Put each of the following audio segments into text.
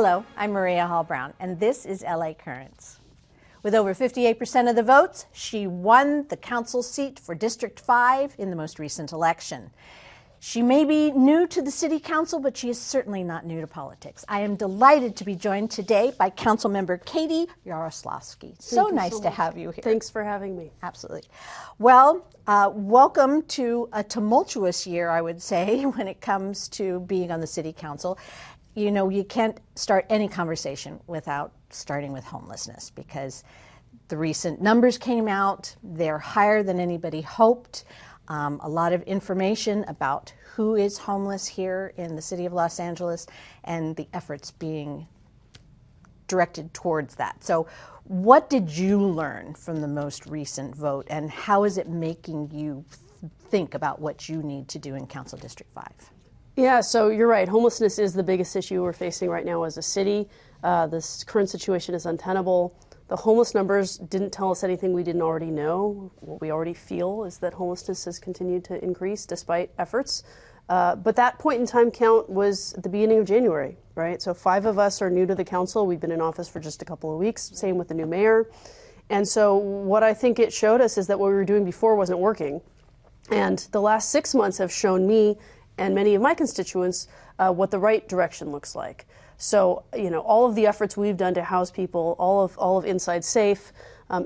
Hello, I'm Maria Hall-Brown, and this is LA Currents. With over 58% of the votes, she won the council seat for District 5 in the most recent election. She may be new to the city council, but she is certainly not new to politics. I am delighted to be joined today by Councilmember Katy Yaroslavsky. So nice to have you here. Thanks for having me. Absolutely. Well, welcome to a tumultuous year, I would say, when it comes to being on the city council. You know, you can't start any conversation without starting with homelessness, because the recent numbers came out. They're higher than anybody hoped. A lot of information about who is homeless here in the city of Los Angeles and the efforts being directed towards that. So what did you learn from the most recent vote, and how is it making you think about what you need to do in Council District 5? Yeah, so you're right. Homelessness is the biggest issue we're facing right now as a city. This current situation is untenable. The homeless numbers didn't tell us anything we didn't already know. What we already feel is that homelessness has continued to increase despite efforts. But that point in time count was at the beginning of January, right? So 5 of us are new to the council. We've been in office for just a couple of weeks, same with the new mayor. And so what I think it showed us is that what we were doing before wasn't working. And the last 6 months have shown me and many of my constituents what the right direction looks like. So, you know, all of the efforts we've done to house people, all of Inside Safe,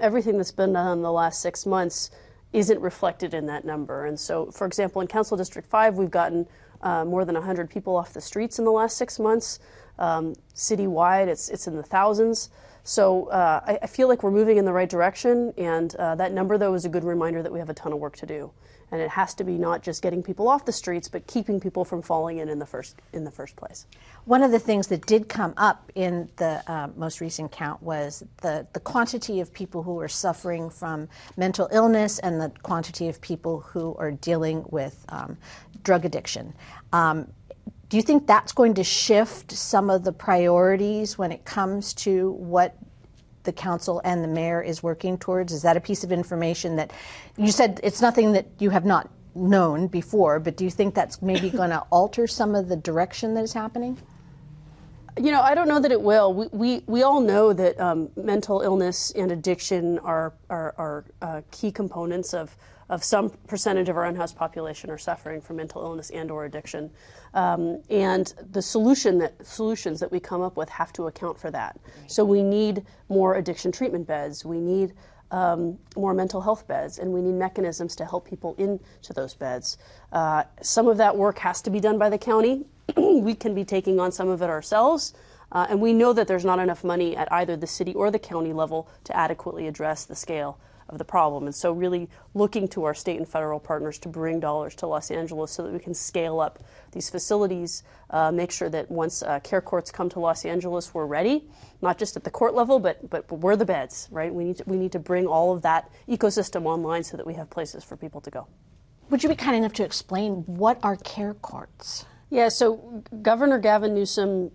everything that's been done in the last 6 months isn't reflected in that number. And so, for example, in Council District 5, we've gotten more than 100 people off the streets in the last 6 months. Citywide, it's in the thousands. So I feel like we're moving in the right direction, and that number, though, is a good reminder that we have a ton of work to do. And it has to be not just getting people off the streets, but keeping people from falling in the first place. One of the things that did come up in the most recent count was the quantity of people who are suffering from mental illness and the quantity of people who are dealing with drug addiction. Do you think that's going to shift some of the priorities when it comes to what the council and the mayor is working towards? Is that a piece of information that you said it's nothing that you have not known before, but do you think that's maybe going to alter some of the direction that is happening? You know, I don't know that it will. We all know that mental illness and addiction are key components of some percentage of our unhoused population are suffering from mental illness and or addiction. And the solutions that we come up with have to account for that. So we need more addiction treatment beds. We need more mental health beds, and we need mechanisms to help people into those beds. Some of that work has to be done by the county. We can be taking on some of it ourselves. And we know that there's not enough money at either the city or the county level to adequately address the scale of the problem. And so really looking to our state and federal partners to bring dollars to Los Angeles so that we can scale up these facilities, make sure that once care courts come to Los Angeles, we're ready, not just at the court level, but we're the beds, right? We need to bring all of that ecosystem online so that we have places for people to go. Would you be kind enough to explain what are care courts? Yeah, so Governor Gavin Newsom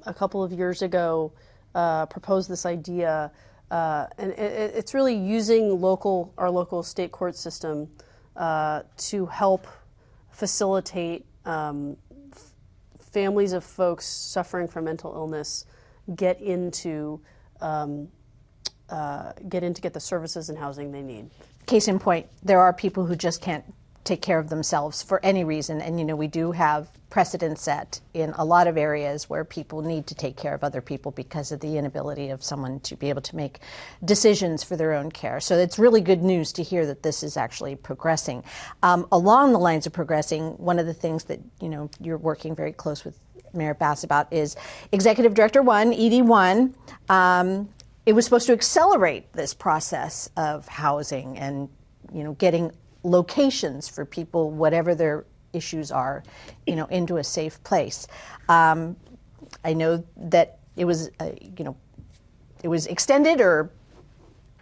a couple of years ago proposed this idea. And it's really using our local state court system to help facilitate families of folks suffering from mental illness get to get the services and housing they need. Case in point, there are people who just can't take care of themselves for any reason, and you know, we do have precedent set in a lot of areas where people need to take care of other people because of the inability of someone to be able to make decisions for their own care. So it's really good news to hear that this is actually progressing. Along the lines of progressing, one of the things that you're working very close with Mayor Bass about is Executive Director 1, ED1. It was supposed to accelerate this process of housing and getting locations for people, whatever their issues are, into a safe place. I know that it was, it was extended or,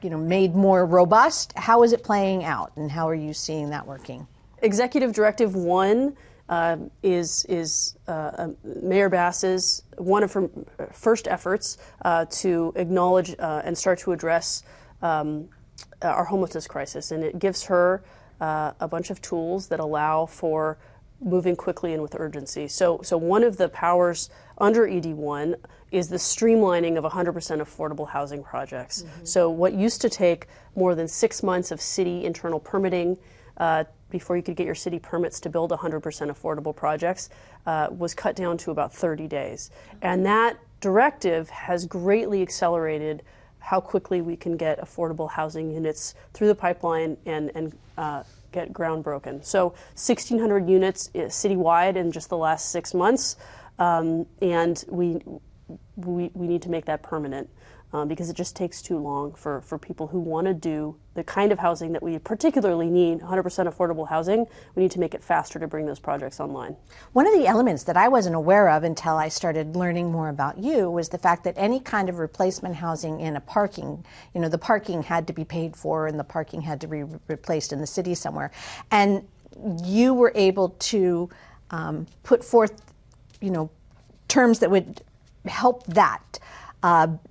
made more robust. How is it playing out, and how are you seeing that working? Executive Directive 1 is Mayor Bass's one of her first efforts to acknowledge and start to address our homelessness crisis, and it gives her a bunch of tools that allow for moving quickly and with urgency. So one of the powers under ED1 is the streamlining of 100% affordable housing projects. Mm-hmm. So what used to take more than 6 months of city internal permitting before you could get your city permits to build 100% affordable projects was cut down to about 30 days. And that directive has greatly accelerated how quickly we can get affordable housing units through the pipeline and get ground broken. So 1,600 units citywide in just the last 6 months, and we need to make that permanent because it just takes too long for people who want to do the kind of housing that we particularly need, 100% affordable housing. We need to make it faster to bring those projects online. One of the elements that I wasn't aware of until I started learning more about you was the fact that any kind of replacement housing in a parking, the parking had to be paid for and the parking had to be replaced in the city somewhere. And you were able to put forth, terms that would help that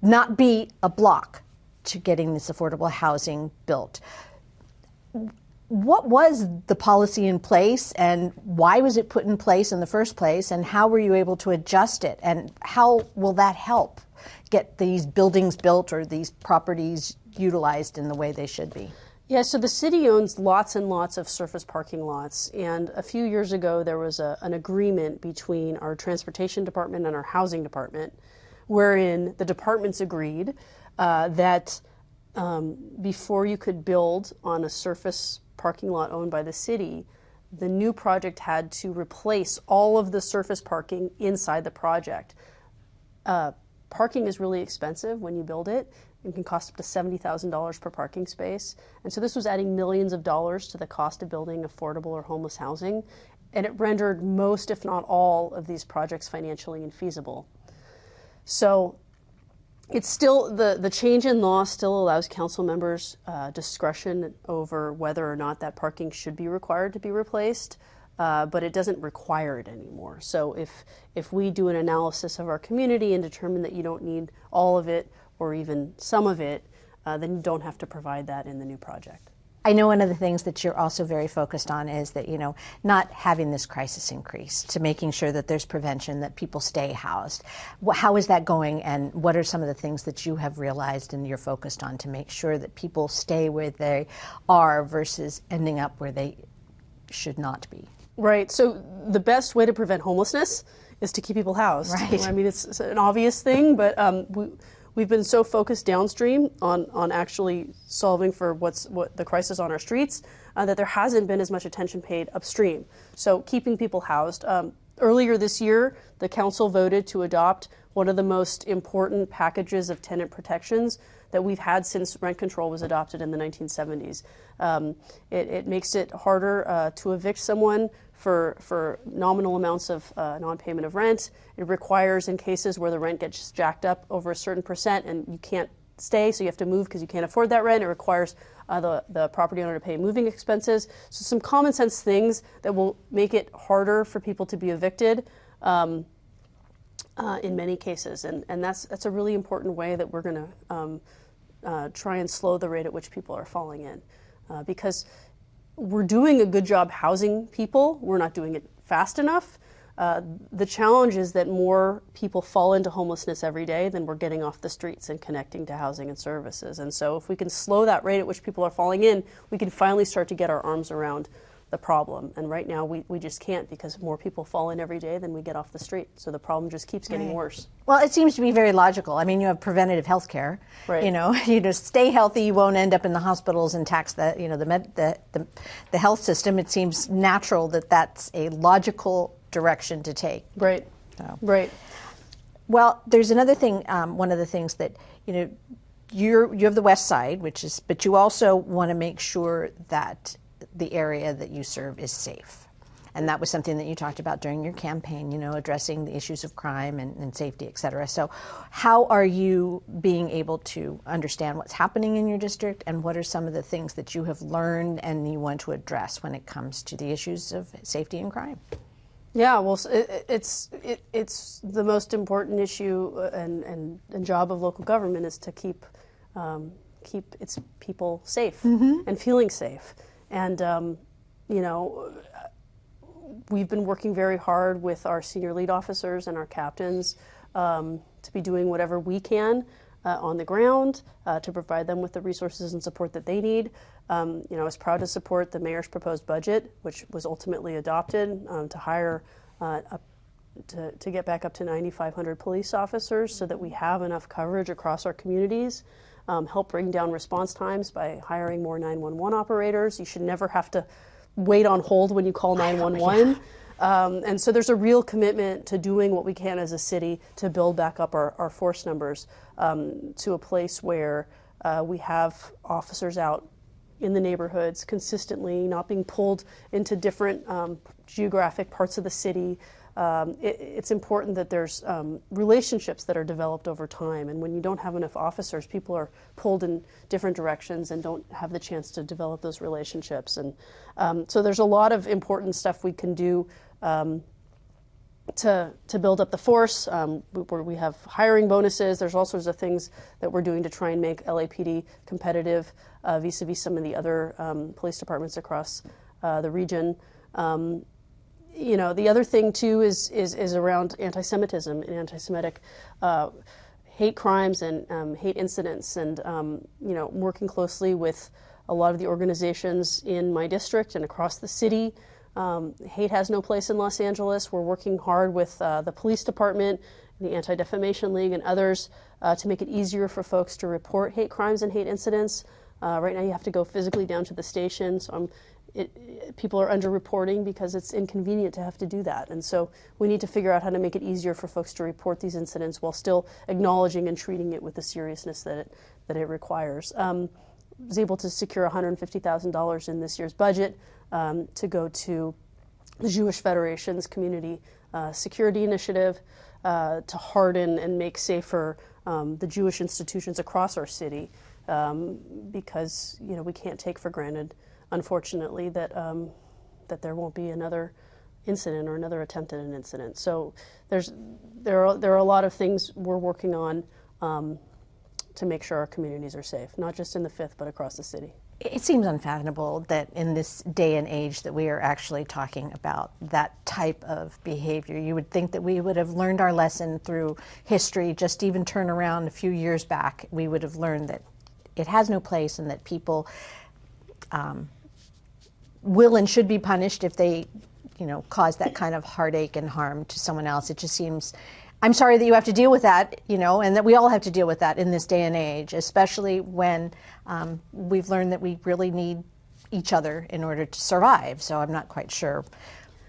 not be a block to getting this affordable housing built. What was the policy in place and why was it put in place in the first place, and how were you able to adjust it, and how will that help get these buildings built or these properties utilized in the way they should be? Yeah, so the city owns lots and lots of surface parking lots, and a few years ago there was an agreement between our transportation department and our housing department wherein the departments agreed that before you could build on a surface parking lot owned by the city, the new project had to replace all of the surface parking inside the project. Parking is really expensive when you build it. It can cost up to $70,000 per parking space. And so this was adding millions of dollars to the cost of building affordable or homeless housing. And it rendered most, if not all, of these projects financially infeasible. So it's still, the change in law still allows council members discretion over whether or not that parking should be required to be replaced, but it doesn't require it anymore. So if we do an analysis of our community and determine that you don't need all of it or even some of it, then you don't have to provide that in the new project. I know one of the things that you're also very focused on is that, not having this crisis increase, to making sure that there's prevention, that people stay housed. How is that going, and what are some of the things that you have realized and you're focused on to make sure that people stay where they are versus ending up where they should not be? Right. So the best way to prevent homelessness is to keep people housed. Right. I mean, it's an obvious thing, but we've been so focused downstream on actually solving for what the crisis on our streets that there hasn't been as much attention paid upstream. So keeping people housed. Earlier this year, the council voted to adopt one of the most important packages of tenant protections that we've had since rent control was adopted in the 1970s. It makes it harder to evict someone for nominal amounts of non-payment of rent. It requires, in cases where the rent gets jacked up over a certain percent and you can't stay, so you have to move because you can't afford that rent, it requires the property owner to pay moving expenses. So some common sense things that will make it harder for people to be evicted in many cases. And that's a really important way that we're going to try and slow the rate at which people are falling in. Because we're doing a good job housing people, we're not doing it fast enough. The challenge is that more people fall into homelessness every day than we're getting off the streets and connecting to housing and services. And so if we can slow that rate at which people are falling in, we can finally start to get our arms around the problem. And right now we just can't, because more people fall in every day than we get off the street. So the problem just keeps getting worse. Well, it seems to be very logical. I mean, you have preventative health care. Right. You just stay healthy, you won't end up in the hospitals and tax the health system. It seems natural that that's a logical direction to take. Right. So. Right. Well, there's another thing. One of the things that you have the West Side, but you also want to make sure that the area that you serve is safe. And that was something that you talked about during your campaign, addressing the issues of crime and safety, et cetera. So how are you being able to understand what's happening in your district, and what are some of the things that you have learned and you want to address when it comes to the issues of safety and crime? Yeah, well, it's the most important issue and job of local government is to keep its people safe and feeling safe. And we've been working very hard with our senior lead officers and our captains to be doing whatever we can on the ground to provide them with the resources and support that they need. I was proud to support the mayor's proposed budget, which was ultimately adopted to hire to get back up to 9,500 police officers so that we have enough coverage across our communities. Help bring down response times by hiring more 911 operators. You should never have to wait on hold when you call 911. And so there's a real commitment to doing what we can as a city to build back up our force numbers to a place where we have officers out in the neighborhoods consistently, not being pulled into different geographic parts of the city. It's important that there's relationships that are developed over time, and when you don't have enough officers, people are pulled in different directions and don't have the chance to develop those relationships. And so there's a lot of important stuff we can do to build up the force, where we have hiring bonuses. There's all sorts of things that we're doing to try and make LAPD competitive vis-a-vis some of the other police departments across the region. The other thing too is around anti-Semitism and anti-Semitic hate crimes and hate incidents, and working closely with a lot of the organizations in my district and across the city. Hate has no place in Los Angeles. We're working hard with the police department, the Anti-Defamation League, and others to make it easier for folks to report hate crimes and hate incidents. Right now you have to go physically down to the station, so people are underreporting because it's inconvenient to have to do that. And so we need to figure out how to make it easier for folks to report these incidents while still acknowledging and treating it with the seriousness that it requires. Was able to secure $150,000 in this year's budget to go to the Jewish Federation's Community Security Initiative to harden and make safer the Jewish institutions across our city, because we can't take for granted, unfortunately, that there won't be another incident or another attempt at an incident. So there are a lot of things we're working on to make sure our communities are safe, not just in the Fifth, but across the city. It seems unfathomable that in this day and age that we are actually talking about that type of behavior. You would think that we would have learned our lesson through history. Just even turn around a few years back, we would have learned that it has no place and that people will and should be punished if they, cause that kind of heartache and harm to someone else. It just seems, I'm sorry that you have to deal with that, and that we all have to deal with that in this day and age, especially when we've learned that we really need each other in order to survive. So I'm not quite sure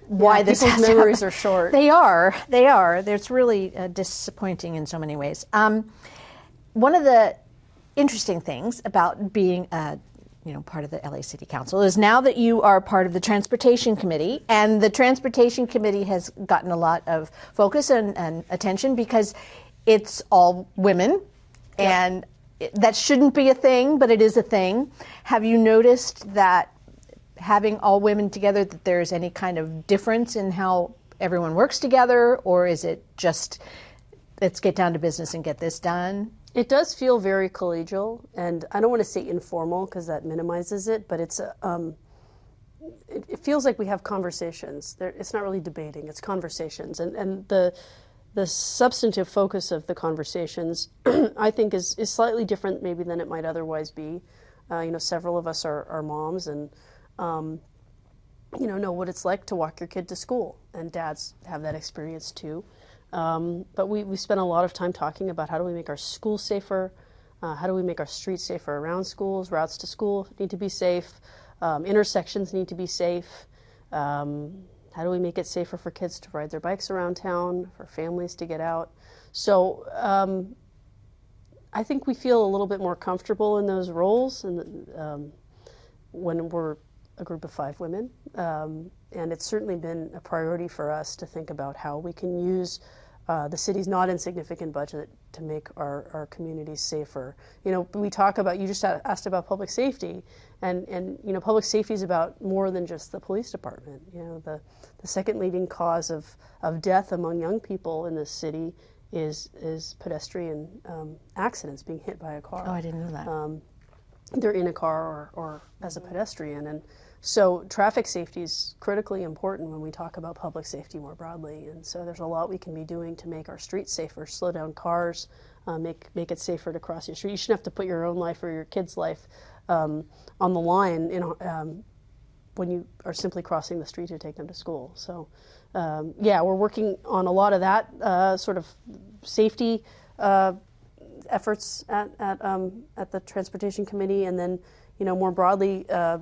why this has people's memories are short. They are. It's really disappointing in so many ways. One of the interesting things about being part of the LA City Council is now that you are part of the Transportation Committee, and the Transportation Committee has gotten a lot of focus and attention because it's all women, and that shouldn't be a thing, but it is a thing. Have you noticed that having all women together, that there's any kind of difference in how everyone works together, or is it just, let's get down to business and get this done? It does feel very collegial, and I don't want to say informal because that minimizes it, but it feels like we have conversations. It's not really debating, it's conversations. And the substantive focus of the conversations, I think, is slightly different maybe than it might otherwise be. Several of us are moms and know what it's like to walk your kid to school, and dads have that experience too. But we spent a lot of time talking about how do we make our schools safer, how do we make our streets safer around schools, routes to school need to be safe, intersections need to be safe, how do we make it safer for kids to ride their bikes around town, for families to get out. So I think we feel a little bit more comfortable in those roles and when we're a group of 5 women. And it's certainly been a priority for us to think about how we can use the city's not insignificant budget to make our communities safer. We talk about, you just asked about public safety, and public safety is about more than just the police department. The second leading cause of death among young people in this city is pedestrian accidents, being hit by a car. Oh, I didn't know that. they're in a car or as a pedestrian. And so traffic safety is critically important when we talk about public safety more broadly. And so there's a lot we can be doing to make our streets safer, slow down cars, make it safer to cross your street. You shouldn't have to put your own life or your kid's life on the line when you are simply crossing the street to take them to school. So yeah, we're working on a lot of that sort of safety efforts at the Transportation Committee, and then more broadly, the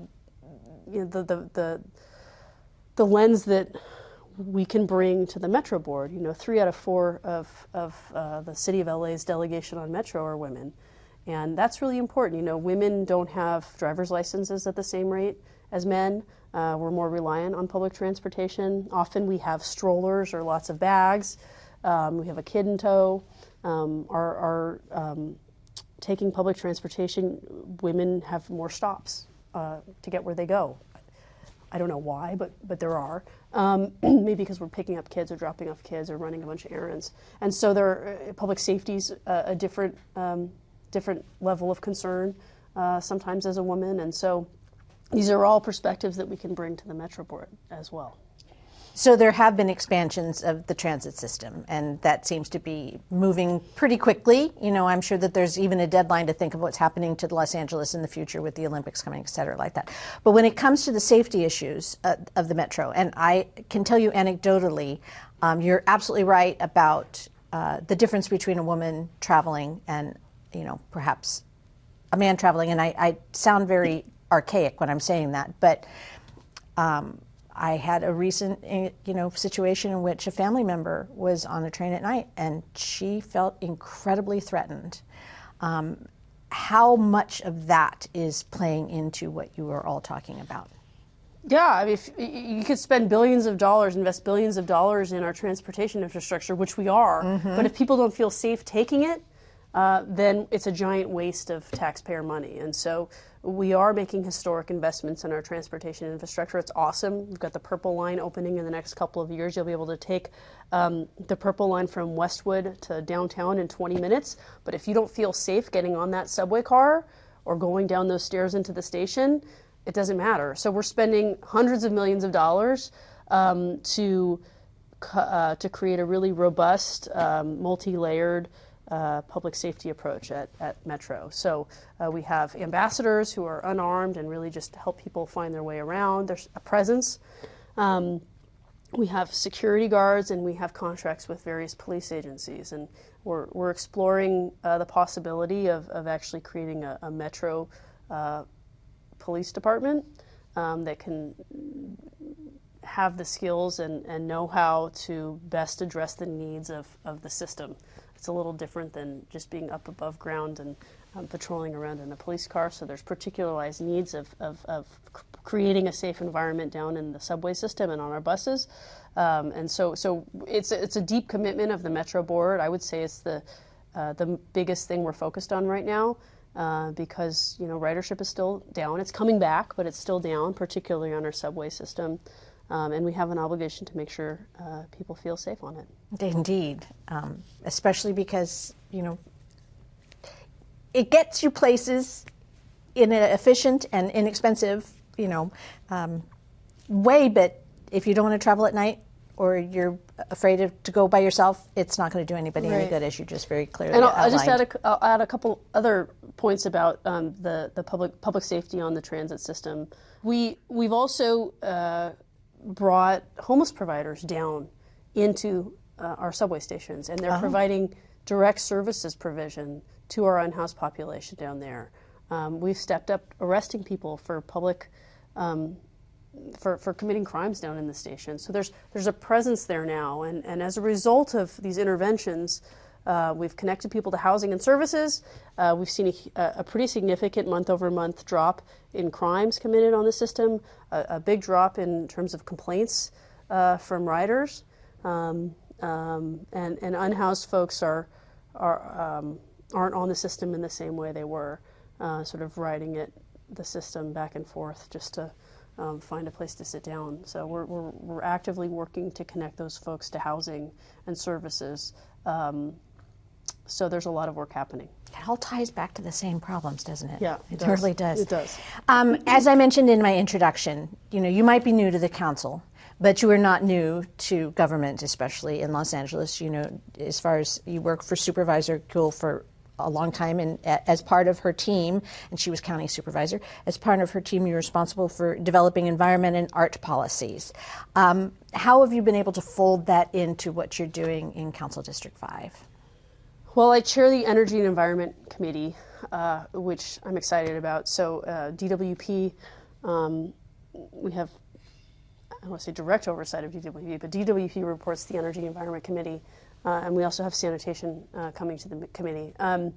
lens that we can bring to the Metro Board. 3 out of 4 of the City of LA's delegation on Metro are women, and that's really important. Women don't have driver's licenses at the same rate as men. We're more reliant on public transportation. Often we have strollers or lots of bags. We have a kid in tow. Taking public transportation, women have more stops to get where they go. I don't know why, but there are. Maybe because we're picking up kids or dropping off kids or running a bunch of errands. And so public safety's a different level of concern sometimes as a woman. And so these are all perspectives that we can bring to the Metro Board as well. So there have been expansions of the transit system, and that seems to be moving pretty quickly. I'm sure that there's even a deadline to think of what's happening to Los Angeles in the future with the Olympics coming, et cetera, like that. But when it comes to the safety issues of the Metro, and I can tell you anecdotally, you're absolutely right about the difference between a woman traveling and, perhaps a man traveling. And I sound very archaic when I'm saying that, but I had a recent, situation in which a family member was on a train at night and she felt incredibly threatened. How much of that is playing into what you are all talking about? Yeah, I mean, if you could spend billions of dollars, invest billions of dollars in our transportation infrastructure, which we are, but if people don't feel safe taking it, then it's a giant waste of taxpayer money. And so we are making historic investments in our transportation infrastructure. It's awesome. We've got the Purple Line opening in the next couple of years. You'll be able to take the Purple Line from Westwood to downtown in 20 minutes. But if you don't feel safe getting on that subway car or going down those stairs into the station, it doesn't matter. So we're spending hundreds of millions of dollars to create a really robust, multi-layered public safety approach at Metro. So we have ambassadors who are unarmed and really just help people find their way around. There's a presence. We have security guards, and we have contracts with various police agencies. And we're exploring the possibility of actually creating a Metro police department that can have the skills and know how to best address the needs of the system. It's a little different than just being up above ground and patrolling around in a police car. So there's particularized needs of creating a safe environment down in the subway system and on our buses. And so it's a deep commitment of the Metro Board. I would say it's the biggest thing we're focused on right now. Because ridership is still down. It's coming back, but it's still down, particularly on our subway system. And we have an obligation to make sure people feel safe on it. Indeed, especially because it gets you places in an efficient and inexpensive way. But if you don't want to travel at night, or you're afraid to go by yourself, it's not going to do anybody any good, as you just very clearly outlined. And I'll add a couple other points about the public safety on the transit system. We've also brought homeless providers down into our subway stations, and they're providing direct services provision to our unhoused population down there. We've stepped up arresting people for public for committing crimes down in the station. So there's a presence there now, and as a result of these interventions, we've connected people to housing and services. We've seen a pretty significant month-over-month drop in crimes committed on the system, a big drop in terms of complaints from riders, and unhoused folks aren't on the system in the same way they were, sort of riding the system back and forth just to find a place to sit down. So we're actively working to connect those folks to housing and services. So there's a lot of work happening. It all ties back to the same problems, doesn't it? Yeah, it really does. It does. As I mentioned in my introduction, you might be new to the council, but you are not new to government, especially in Los Angeles. As far as you work for Supervisor Kuhl for a long time, and as part of her team, and she was county supervisor, as part of her team, you're responsible for developing environment and art policies. How have you been able to fold that into what you're doing in Council District 5? Well, I chair the Energy and Environment Committee, which I'm excited about. So DWP, we have, I don't want to say direct oversight of DWP, but DWP reports to the Energy and Environment Committee, and we also have sanitation coming to the committee. And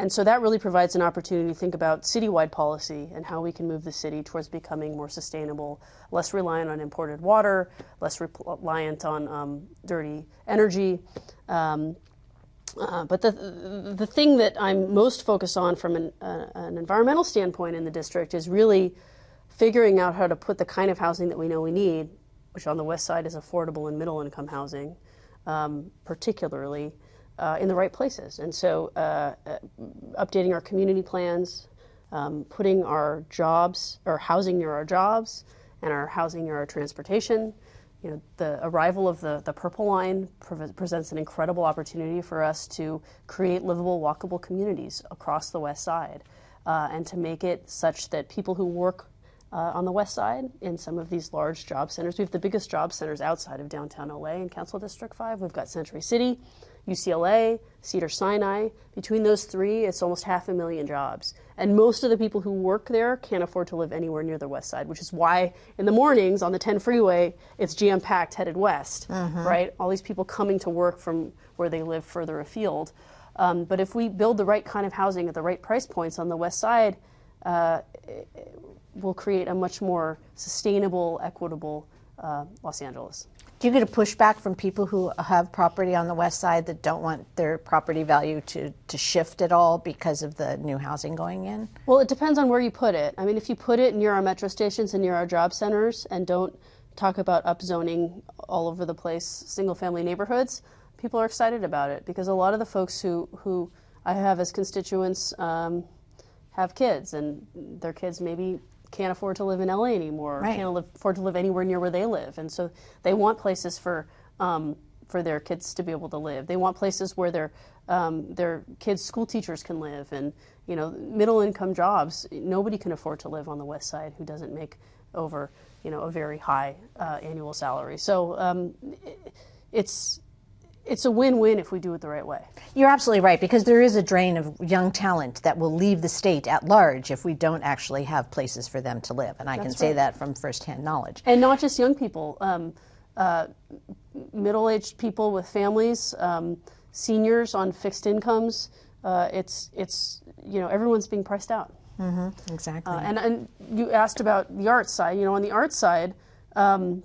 so that really provides an opportunity to think about citywide policy and how we can move the city towards becoming more sustainable, less reliant on imported water, less reliant on dirty energy. But the thing that I'm most focused on from an environmental standpoint in the district is really figuring out how to put the kind of housing that we know we need, which on the west side is affordable and middle income housing, particularly, in the right places. And so updating our community plans, putting our jobs, or housing near our jobs, and our housing near our transportation. The arrival of the Purple Line presents an incredible opportunity for us to create livable, walkable communities across the west side, and to make it such that people who work on the west side in some of these large job centers, we have the biggest job centers outside of downtown LA in Council District 5. We've got Century City, UCLA, Cedars-Sinai. Between those three, it's almost 500,000 jobs. And most of the people who work there can't afford to live anywhere near the west side, which is why in the mornings on the 10 freeway, it's jam-packed headed west, right? All these people coming to work from where they live further afield. But if we build the right kind of housing at the right price points on the west side, we'll create a much more sustainable, equitable Los Angeles. Do you get a pushback from people who have property on the west side that don't want their property value to shift at all because of the new housing going in? Well, it depends on where you put it. I mean, if you put it near our metro stations and near our job centers and don't talk about upzoning all over the place single-family neighborhoods, people are excited about it because a lot of the folks who I have as constituents have kids, and their kids maybe can't afford to live in LA anymore, right. Can't afford to live anywhere near where they live, and so they want places for their kids to be able to live. They want places where their kids' school teachers can live, and middle income jobs. Nobody can afford to live on the west side who doesn't make over a very high annual salary. So it's a win-win if we do it the right way. You're absolutely right, because there is a drain of young talent that will leave the state at large if we don't actually have places for them to live. And I can say that from firsthand knowledge. And not just young people, middle-aged people with families, seniors on fixed incomes. Everyone's being priced out. Mm-hmm, exactly. And you asked about the arts side. On the arts side, I'm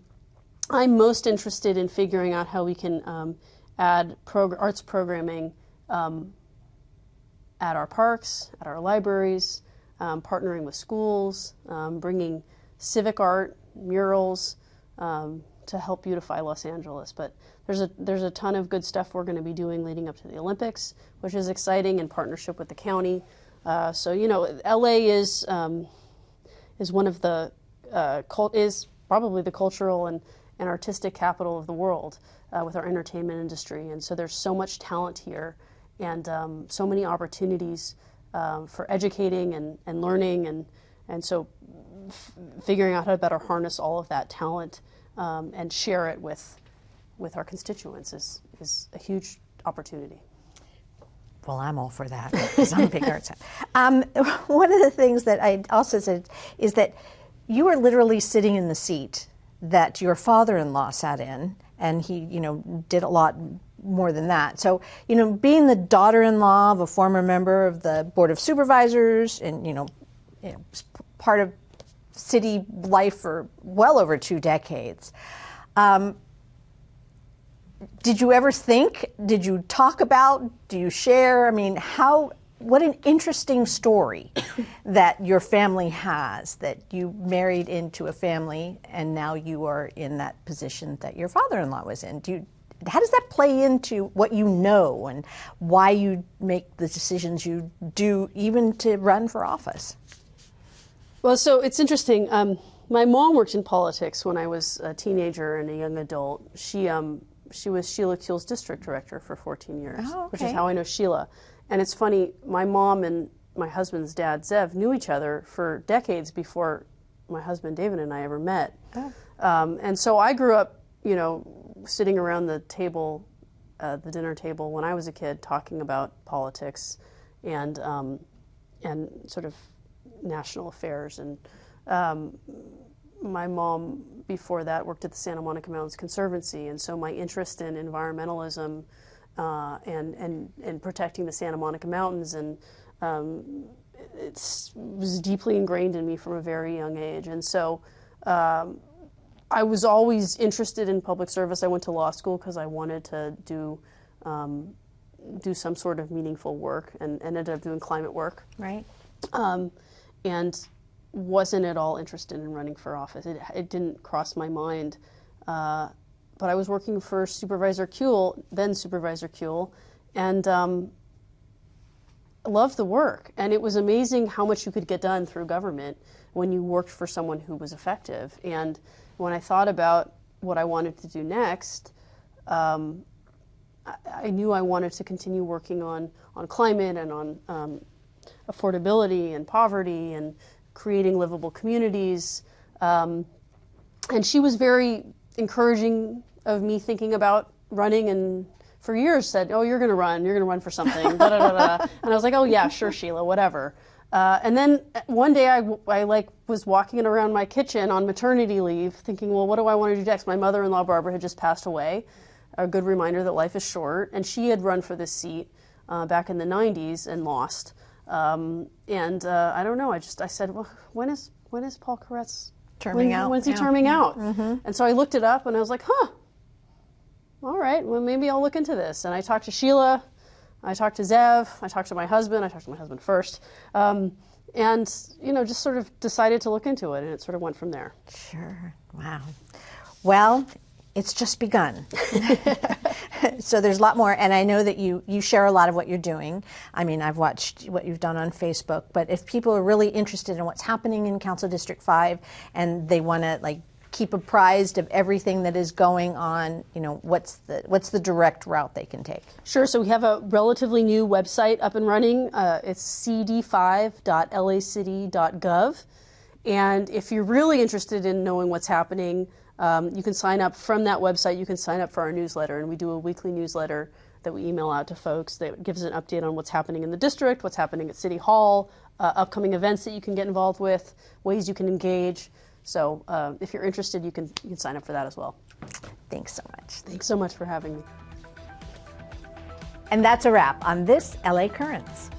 most interested in figuring out how we can add arts programming at our parks, at our libraries, partnering with schools, bringing civic art, murals to help beautify Los Angeles. But there's a ton of good stuff we're going to be doing leading up to the Olympics, which is exciting in partnership with the county. So LA is one of the is probably the cultural and artistic capital of the world with our entertainment industry, and so there's so much talent here and so many opportunities for educating and learning, and so figuring out how to better harness all of that talent and share it with our constituents is a huge opportunity. Well, I'm all for that because I'm a big arts fan. One of the things that I also said is that you are literally sitting in the seat that your father-in-law sat in, and he, did a lot more than that. So, being the daughter-in-law of a former member of the Board of Supervisors and, part of city life for well over 2 decades, did you ever think, did you talk about, do you share? I mean, what an interesting story that your family has, that you married into a family and now you are in that position that your father-in-law was in. how does that play into what you know and why you make the decisions you do, even to run for office? Well, so it's interesting. My mom worked in politics when I was a teenager and a young adult. She was Sheila Kuehl's district director for 14 years, which is how I know Sheila. And it's funny, my mom and my husband's dad, Zev, knew each other for decades before my husband, David, and I ever met. And so I grew up, you know, sitting around the table, the dinner table when I was a kid, talking about politics and sort of national affairs. And my mom, before that, worked at the Santa Monica Mountains Conservancy, and so my interest in environmentalism and protecting the Santa Monica Mountains and it was deeply ingrained in me from a very young age. And so I was always interested in public service. I went to law school because I wanted to do some sort of meaningful work, and ended up doing climate work. Right. And wasn't at all interested in running for office. It didn't cross my mind. But I was working for Supervisor Kuehl, then Supervisor Kuehl, and loved the work. And it was amazing how much you could get done through government when you worked for someone who was effective. And when I thought about what I wanted to do next, I knew I wanted to continue working on climate and on affordability and poverty and creating livable communities. And she was very encouraging of me thinking about running, and for years said, "Oh, you're going to run for something." Da, da, da, da. And I was like, "Oh yeah, sure, Sheila, whatever." And then one day I was walking around my kitchen on maternity leave thinking, well, what do I want to do next? My mother-in-law, Barbara, had just passed away. A good reminder that life is short. And she had run for this seat back in the 90s and lost. I don't know, I said, well, when is Paul Koretz terming out? When's he terming out? Mm-hmm. And so I looked it up and I was like, all right, well, maybe I'll look into this. And I talked to Sheila, I talked to Zev, I talked to my husband first, and, just sort of decided to look into it, and it sort of went from there. Sure. Wow. Well, it's just begun. So there's a lot more, and I know that you share a lot of what you're doing. I mean, I've watched what you've done on Facebook, but if people are really interested in what's happening in Council District 5 and they want to keep apprised of everything that is going on, what's the direct route they can take? Sure. So we have a relatively new website up and running. It's cd5.lacity.gov. And if you're really interested in knowing what's happening, you can sign up from that website. You can sign up for our newsletter, and we do a weekly newsletter that we email out to folks that gives an update on what's happening in the district, what's happening at City Hall, upcoming events that you can get involved with, ways you can engage. So if you're interested, you can sign up for that as well. Thanks so much. Thanks so much for having me. And that's a wrap on this LA Currents.